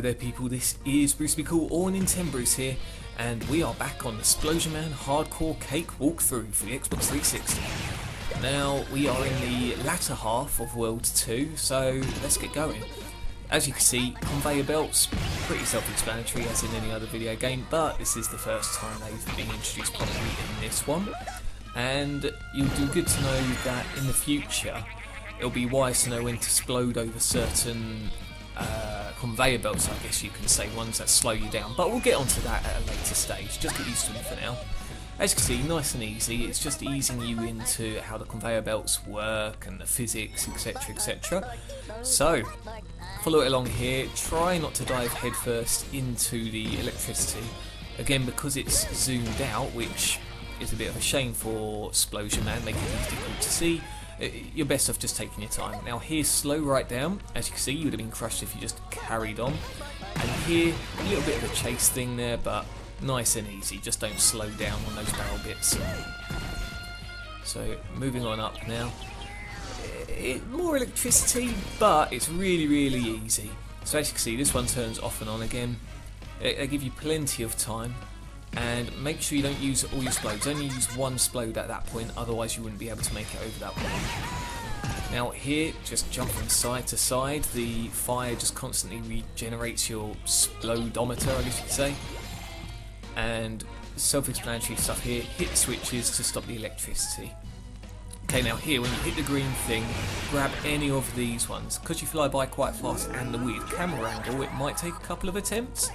Hello there people, this is Bruce Be Cool or nintenbruce here, and we are back on the Splosion Man Hardcore Cake walkthrough for the Xbox 360. Now we are in the latter half of World 2, so let's get going. As you can see, conveyor belts, pretty self-explanatory as in any other video game, but this is the first time they've been introduced properly in this one. And you'll do good to know that in the future it'll be wise to know when to explode over certain conveyor belts, I guess you can say, ones that slow you down, but we'll get onto that at a later stage. Just get used to them for now. As you can see, nice and easy. It's just easing you into how the conveyor belts work and the physics, etc, etc. So follow it along here. Try not to dive headfirst into the electricity, again because it's zoomed out, which is a bit of a shame for Splosion Man, making things difficult to see. You're best off just taking your time. Now here, slow right down. As you can see, you would have been crushed if you just carried on. And here, a little bit of a chase thing there, but nice and easy. Just don't slow down on those barrel bits. So moving on up now. More electricity, but it's really, really easy. So as you can see, this one turns off and on again. They give you plenty of time. And make sure you don't use all your splodes, only use one splode at that point, otherwise you wouldn't be able to make it over that point. Now here, just jump from side to side. The fire just constantly regenerates your splodometer, I guess you could say. And self-explanatory stuff here, hit the switches to stop the electricity. Okay, now here, when you hit the green thing, grab any of these ones. Because you fly by quite fast and the weird camera angle, it might take a couple of attempts.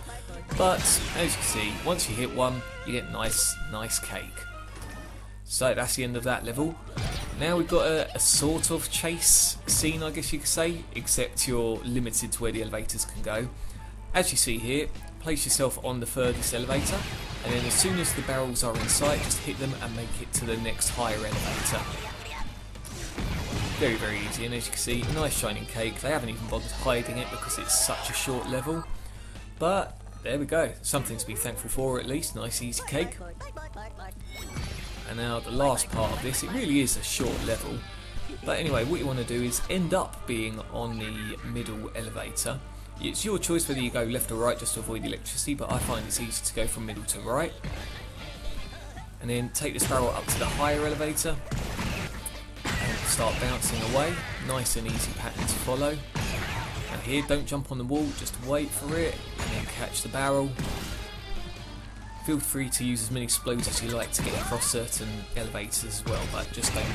But as you can see, once you hit one, you get nice cake. So that's the end of that level. Now we've got a sort of chase scene, I guess you could say, except you're limited to where the elevators can go. As you see here, place yourself on the furthest elevator, and then as soon as the barrels are in sight, just hit them and make it to the next higher elevator. Very, very easy, and as you can see, nice shining cake. They haven't even bothered hiding it because it's such a short level. But there we go, something to be thankful for at least, nice easy cake. And now the last part of this, it really is a short level. But anyway, what you want to do is end up being on the middle elevator. It's your choice whether you go left or right just to avoid the electricity, but I find it's easy to go from middle to right. And then take this barrel up to the higher elevator and start bouncing away. Nice and easy pattern to follow. And here, don't jump on the wall, just wait for it and then catch the barrel. Feel free to use as many explodes as you like to get across certain elevators as well, but just don't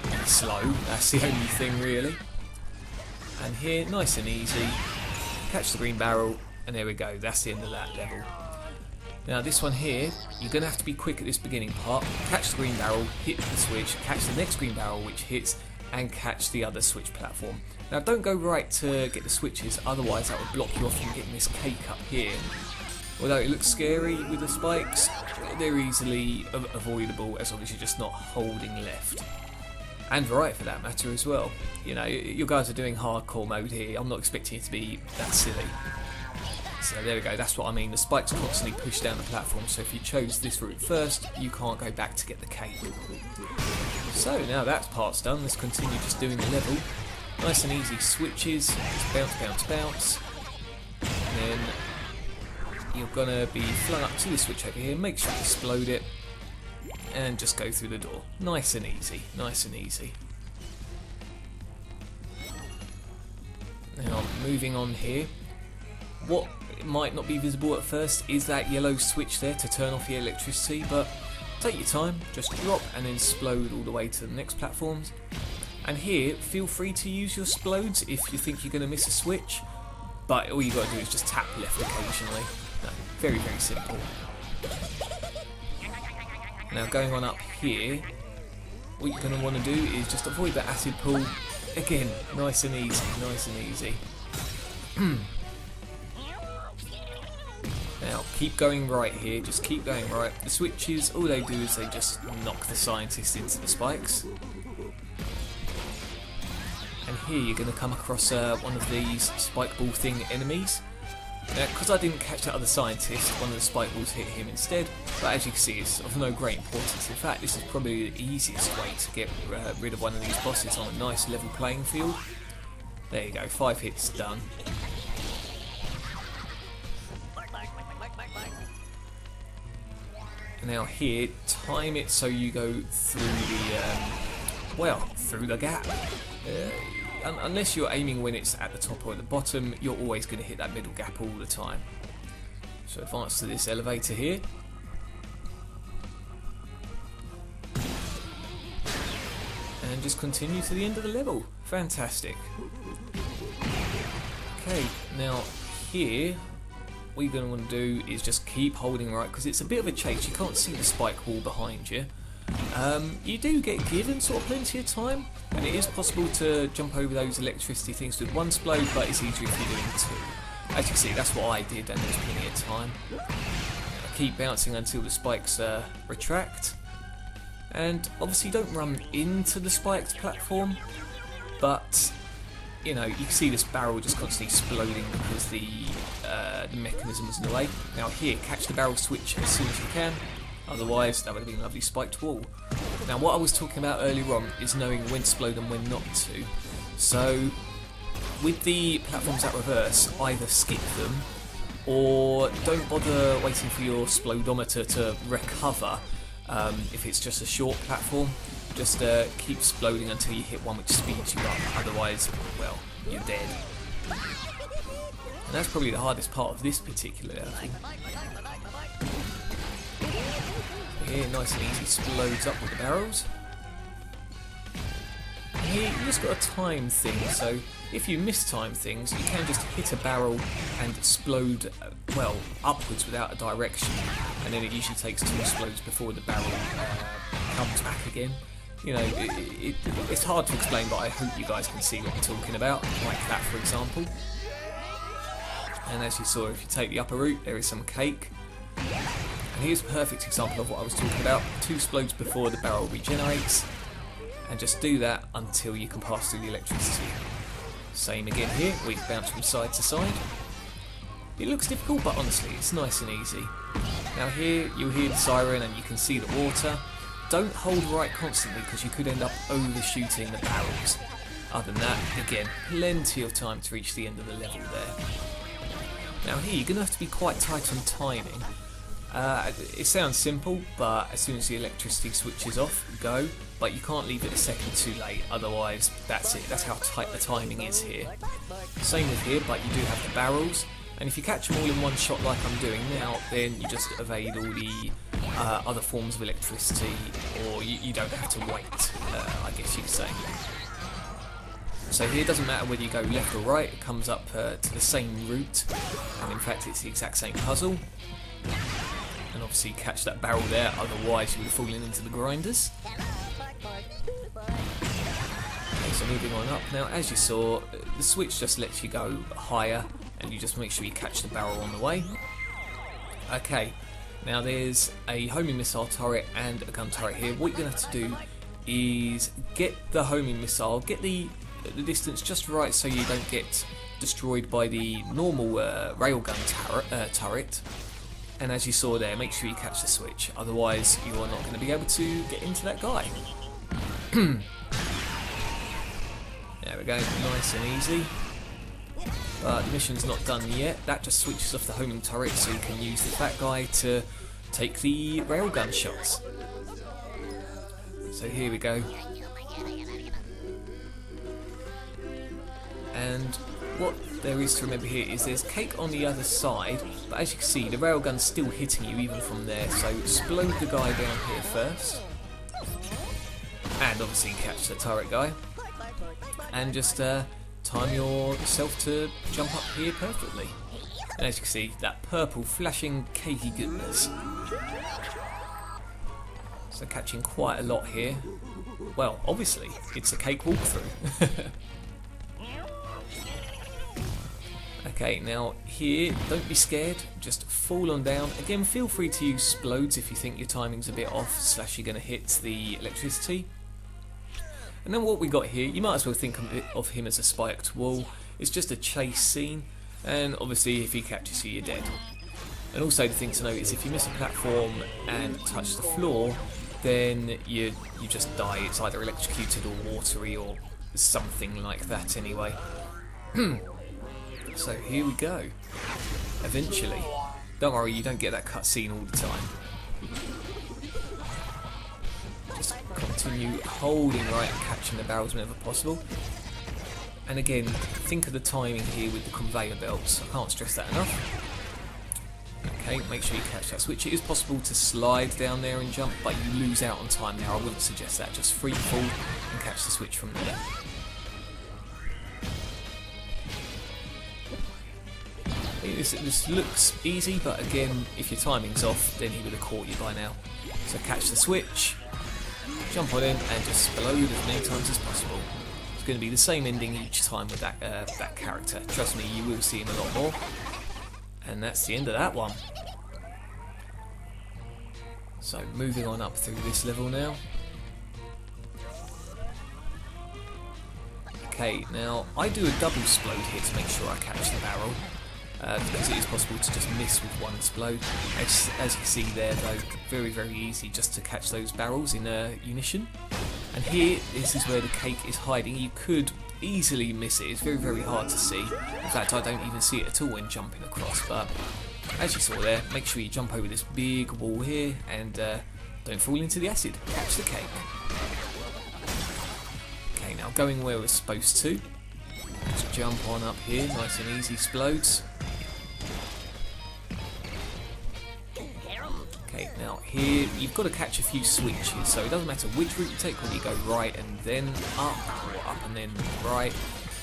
be slow, that's the only thing really. And here, nice and easy, catch the green barrel, and there we go, that's the end of that level. Now this one here, you're going to have to be quick at this beginning part. Catch the green barrel, hit the switch, catch the next green barrel which hits, and catch the other switch platform. Now don't go right to get the switches, otherwise that would block you off from getting this cake up here. Although it looks scary with the spikes, they're easily avoidable as long as you're just not holding left. And right for that matter as well. You know, you guys are doing hardcore mode here, I'm not expecting it to be that silly. So there we go, that's what I mean, the spikes constantly push down the platform, so if you chose this route first, you can't go back to get the cake. So now that part's done, let's continue just doing the level. Nice and easy switches, just bounce, bounce, bounce. And then you're gonna be flung up to the switch over here, make sure you explode it, and just go through the door. Nice and easy, nice and easy. Now moving on here, what might not be visible at first is that yellow switch there to turn off the electricity, but take your time, just drop and then explode all the way to the next platforms. And here, feel free to use your splodes if you think you're going to miss a switch, but all you got to do is just tap left occasionally. No, very, very simple. Now going on up here, what you're going to want to do is just avoid that acid pool. Again, nice and easy, nice and easy. Now keep going right here, just keep going right. The switches, all they do is they just knock the scientist into the spikes. And here you're going to come across one of these spike ball thing enemies. Now, because I didn't catch that other scientist, one of the spike balls hit him instead, but as you can see it's of no great importance. In fact, this is probably the easiest way to get rid of one of these bosses on a nice level playing field. There you go, 5 hits done. Now here, time it so you go through through the gap. Unless you're aiming when it's at the top or at the bottom, you're always going to hit that middle gap all the time. So advance to this elevator here. And just continue to the end of the level. Fantastic. Okay, now here, what you're going to want to do is just keep holding right, because it's a bit of a chase. You can't see the spike wall behind you. You do get given sort of plenty of time, and it is possible to jump over those electricity things with one Splode, but it's easier if you're doing two. As you can see, that's what I did, and there's plenty of time. I keep bouncing until the spikes retract, and obviously don't run into the spiked platform, but you know, you can see this barrel just constantly exploding because the mechanism is in the way. Now here, catch the barrel switch as soon as you can. Otherwise, that would have been a lovely spiked wall. Now, what I was talking about earlier on is knowing when to explode and when not to. So, with the platforms that reverse, either skip them or don't bother waiting for your splodometer to recover. If it's just a short platform, just keep exploding until you hit one which speeds you up. Otherwise, well, you're dead. And that's probably the hardest part of this particular level. Here, nice and easy, explodes up with the barrels. And here, you just got a time thing, so if you miss time things, you can just hit a barrel and explode, well, upwards without a direction, and then it usually takes 2 explodes before the barrel comes back again. You know, it's hard to explain, but I hope you guys can see what I'm talking about, like that for example. And as you saw, if you take the upper route, there is some cake. And here's a perfect example of what I was talking about. 2 explodes before the barrel regenerates, and just do that until you can pass through the electricity. Same again here, we bounce from side to side. It looks difficult, but honestly, it's nice and easy. Now here, you'll hear the siren and you can see the water. Don't hold right constantly, because you could end up overshooting the barrels. Other than that, again, plenty of time to reach the end of the level there. Now here, you're going to have to be quite tight on timing. It sounds simple, but as soon as the electricity switches off, go. But you can't leave it a second too late, otherwise that's it. That's how tight the timing is here. Same with here, but you do have the barrels, and if you catch them all in one shot like I'm doing now, then you just evade all the other forms of electricity, or you don't have to wait, I guess you could say. So here, it doesn't matter whether you go left or right, it comes up to the same route, and in fact it's the exact same puzzle. And obviously catch that barrel there, otherwise you would have fallen into the grinders. Okay, so moving on up now, as you saw, the switch just lets you go higher, and you just make sure you catch the barrel on the way. Okay, now there's a homing missile turret and a gun turret here. What you're going to have to do is get the homing missile, get the distance just right so you don't get destroyed by the normal railgun turret. And as you saw there, make sure you catch the switch, otherwise you are not going to be able to get into that guy. There we go, nice and easy. But the mission's not done yet. That just switches off the homing turret so you can use the fat guy to take the railgun shots. So here we go. And what there is to remember here is there's cake on the other side, but as you can see the railgun's still hitting you even from there, so explode the guy down here first, and obviously catch the turret guy, and just time yourself to jump up here perfectly. And as you can see, that purple flashing cakey goodness. So catching quite a lot here. Well, obviously, it's a cake walkthrough. Okay, now here, don't be scared, just fall on down. Again, feel free to use explodes if you think your timing's a bit off, / you're going to hit the electricity. And then what we got here, you might as well think of him as a spiked wall. It's just a chase scene, and obviously if he catches you, you're dead. And also the thing to note is if you miss a platform and touch the floor, then you just die. It's either electrocuted or watery or something like that anyway. So here we go. Eventually. Don't worry, you don't get that cutscene all the time. continue holding right and catching the barrels whenever possible. And again, think of the timing here with the conveyor belts. I can't stress that enough. Okay, make sure you catch that switch. It is possible to slide down there and jump, but you lose out on time there. I wouldn't suggest that. Just free fall and catch the switch from there. This looks easy, but again, if your timing's off, then he would have caught you by now. So catch the switch, jump on him, and just explode as many times as possible. It's going to be the same ending each time with that character. Trust me, you will see him a lot more. And that's the end of that one. So moving on up through this level now. Okay, now I do a double explode here to make sure I catch the barrel. Because it is possible to just miss with one explode. As you can see there though, very very easy just to catch those barrels in unison. And here, this is where the cake is hiding. You could easily miss it. It's very very hard to see. In fact, I don't even see it at all when jumping across. But as you saw there, make sure you jump over this big wall here and don't fall into the acid. Catch the cake. Okay, now going where we're supposed to. Just jump on up here, nice and easy explodes. Okay, now here you've got to catch a few switches, so it doesn't matter which route you take, whether you go right and then up, or up and then right.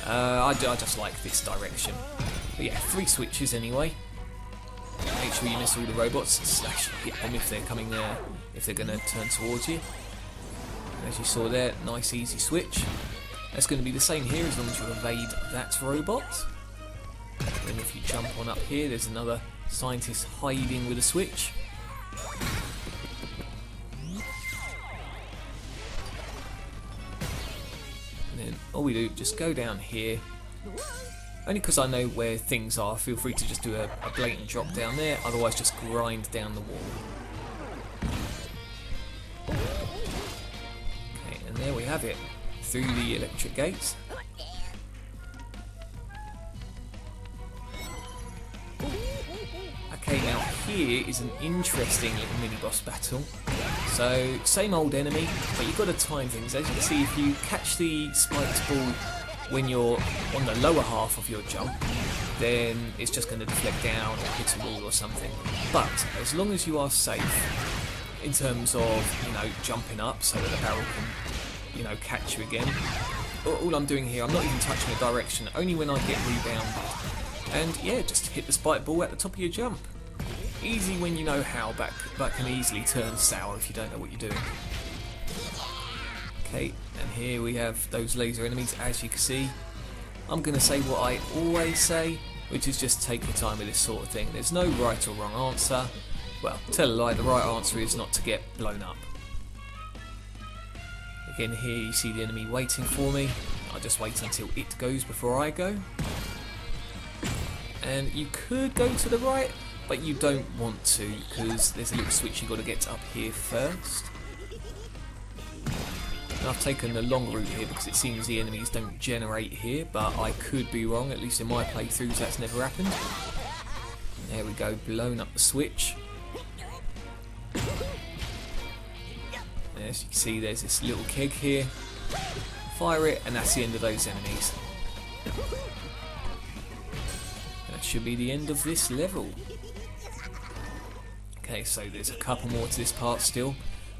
I just like this direction. But yeah, 3 switches anyway. Make sure you miss all the robots, slash hit them if they're coming if they're going to turn towards you. As you saw there, nice easy switch. That's going to be the same here as long as you evade that robot. Then if you jump on up here, there's another scientist hiding with a switch. And then all we do, just go down here. Only because I know where things are, feel free to just do a blatant drop down there, otherwise just grind down the wall. Okay, and there we have it. Through the electric gates. Okay, now here is an interesting little mini-boss battle. So, same old enemy, but you've got to time things. As you can see, if you catch the spiked ball when you're on the lower half of your jump, then it's just going to deflect down or hit a wall or something. But, as long as you are safe, in terms of, you know, jumping up so that the barrel can, you know, catch you again. All I'm doing here, I'm not even touching the direction, only when I get rebounded. And yeah, just hit the spike ball at the top of your jump. Easy when you know how, but can easily turn sour if you don't know what you're doing. Okay, and here we have those laser enemies, as you can see. I'm going to say what I always say, which is just take your time with this sort of thing. There's no right or wrong answer. Well, tell a lie, the right answer is not to get blown up. Again, here you see the enemy waiting for me. I'll just wait until it goes before I go. And you could go to the right, but you don't want to, because there's a little switch you've got to get up here first. And I've taken the long route here because it seems the enemies don't generate here, but I could be wrong, at least in my playthroughs that's never happened. There we go, blown up the switch. As you can see, there's this little keg here. Fire it, and that's the end of those enemies. That should be the end of this level. Okay, so there's a couple more to this part still.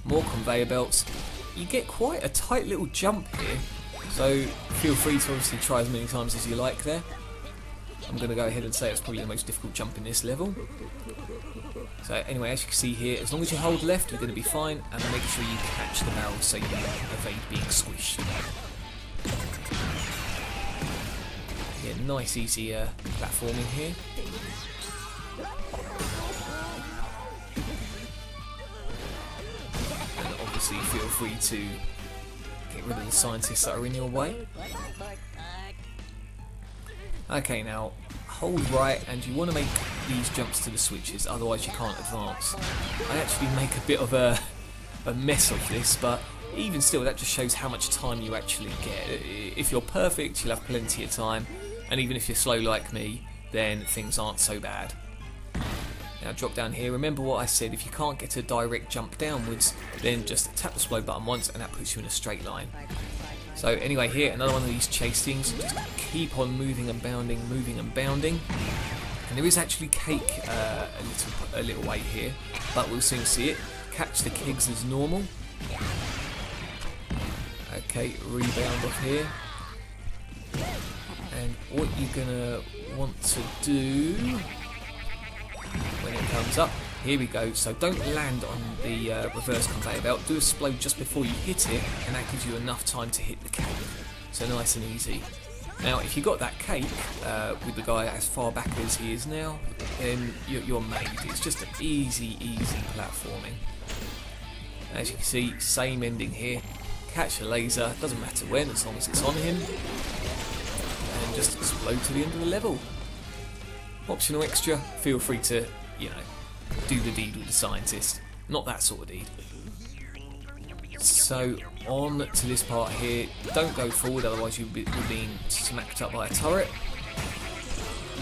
More conveyor belts. You get quite a tight little jump here, so feel free to obviously try as many times as you like there. I'm going to go ahead and say it's probably the most difficult jump in this level. So anyway, as you can see here, as long as you hold left, you're going to be fine, and make sure you catch the barrel so you evade being squished. Yeah, nice easy platforming here. And obviously feel free to get rid of the scientists that are in your way. Okay, now hold right, and you want to make these jumps to the switches, otherwise you can't advance. I actually make a bit of a mess of this, but even still that just shows how much time you actually get. If you're perfect, you'll have plenty of time, and even if you're slow like me, then things aren't so bad. Now drop down here. Remember what I said, if you can't get a direct jump downwards, then just tap the explode button once and that puts you in a straight line. So anyway, here, another one of these chase things. Just keep on moving and bounding, moving and bounding. And there is actually cake a little way here, but we'll soon see it. Catch the kegs as normal. Okay, rebound off here. And what you're gonna want to do when it comes up, here we go. So don't land on the reverse conveyor belt. Do a explode just before you hit it, and that gives you enough time to hit the cake. So nice and easy. Now, if you got that cake with the guy as far back as he is now, then you're made. It's just an easy platforming. As you can see, same ending here. Catch a laser, doesn't matter when, as long as it's on him, and just explode to the end of the level. Optional extra, feel free to, you know, do the deed with the scientist. Not that sort of deed. So on to this part here. Don't go forward, otherwise you'll be being smacked up by a turret.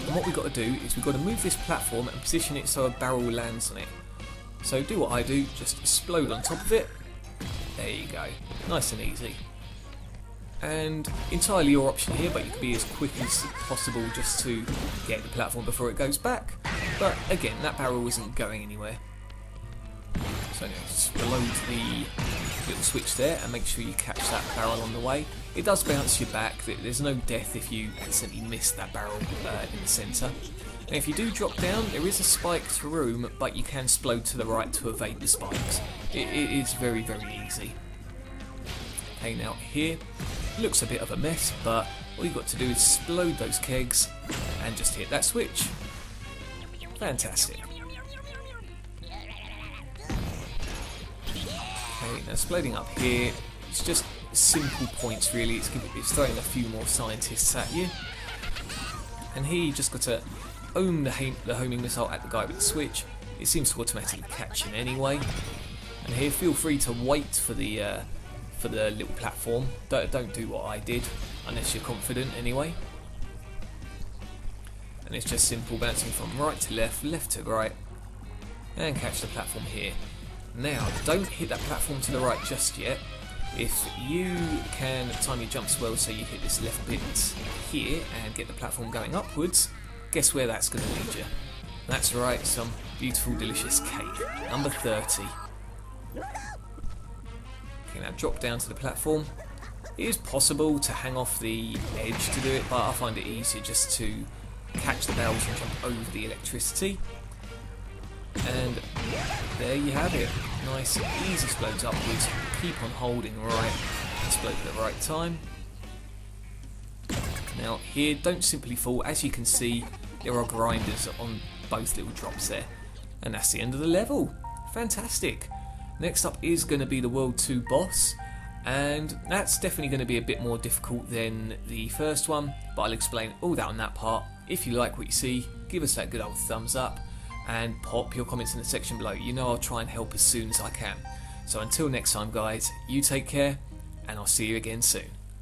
And what we've got to do is we've got to move this platform and position it so a barrel lands on it. So do what I do, just explode on top of it. There you go, nice and easy. And entirely your option here, but you can be as quick as possible just to get the platform before it goes back. But again, that barrel isn't going anywhere. So anyway, just below the little switch there and make sure you catch that barrel on the way. It does bounce you back. There's no death if you accidentally miss that barrel in the centre. Now if you do drop down, there is a spiked room, but you can explode to the right to evade the spikes. It is very easy. Okay, now here, looks a bit of a mess, but all you've got to do is explode those kegs and just hit that switch. Fantastic. Okay, now exploding up here, it's just simple points really. It's throwing a few more scientists at you. And here you just got to own the homing missile at the guy with the switch. It seems to automatically catch him anyway. And here, feel free to wait for the little platform. Don't do what I did, unless you're confident anyway. And it's just simple bouncing from right to left, left to right, and catch the platform here. Now, don't hit that platform to the right just yet. If you can time your jumps well, so you hit this left bit here and get the platform going upwards, guess where that's going to lead you? That's right, some beautiful, delicious cake. Number 30. Okay, now drop down to the platform. It is possible to hang off the edge to do it, but I find it easier just to catch the barrels and jump over the electricity. And there you have it. Nice, easy explodes upwards. Keep on holding right. Explode at the right time. Now here, don't simply fall. As you can see, there are grinders on both little drops there. And that's the end of the level. Fantastic. Next up is going to be the World 2 boss. And that's definitely going to be a bit more difficult than the first one. But I'll explain all that on that part. If you like what you see, give us that good old thumbs up. And pop your comments in the section below. You know I'll try and help as soon as I can. So until next time guys, you take care, and I'll see you again soon.